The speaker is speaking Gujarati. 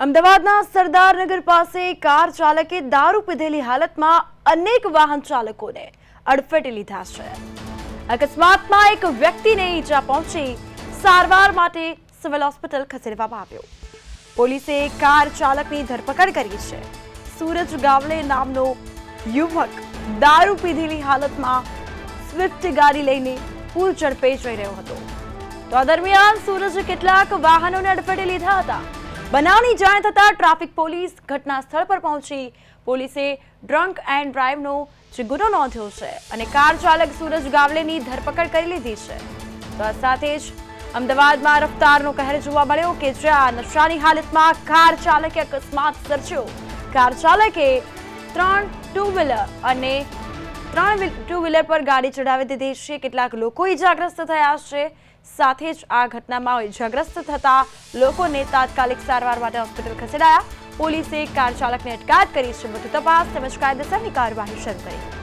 અમદાવાદના સરદારનગર પાસે કાર ચાલકે દારૂ પીધેલી હાલતમાં અનેક વાહન ચાલકોને અડફેટે લીધા છે। અકસ્માતમાં એક વ્યક્તિને ઈજા પહોંચી સારવાર માટે સિવિલ હોસ્પિટલ ખસેડવામાં આવ્યો। પોલીસે કાર ચાલકની ધરપકડ કરી છે। સૂરજ ગાવલે નામનો યુવક દારૂ પીધેલી હાલતમાં સ્વિફ્ટ ગાડી લઈને પૂર ઝડપે જઈ રહ્યો હતો। તો આ દરમિયાન સૂરજે કેટલાક વાહનોને અડફેટે લીધા હતા। બનાવની જાણ થતાં ટ્રાફિક પોલીસ ઘટના સ્થળ પર પહોંચી પોલીસે ડ્રંક એન્ડ ડ્રાઈવનો ગુનો નોંધ્યો છે અને કાર ચાલક સૂરજ ગાવલેની ધરપકડ કરી લીધી છે। તો આ સાથે જ અમદાવાદમાં રફતારનો કહેર જોવા મળ્યો કે જ્યાં નશાની હાલતમાં કાર ચાલકે અકસ્માત સર્જ્યો। કાર ચાલકે 3 ટુ વ્હીલર અને 3 ટુ વ્હીલર પર ગાડી ચડાવી દીધી છે। કેટલાક લોકો ઈજાગ્રસ્ત થયા છે। સાથે જ આ ઘટનામાં ઈજાગ્રસ્ત થતા લોકોને તાત્કાલિક સારવાર માટે હોસ્પિટલ ખસેડાયા। પોલીસે કાર ચાલકને અટકાયત કરી છે। વધુ તપાસ તેમજ કાયદેસરની કાર્યવાહી શરૂ કરી।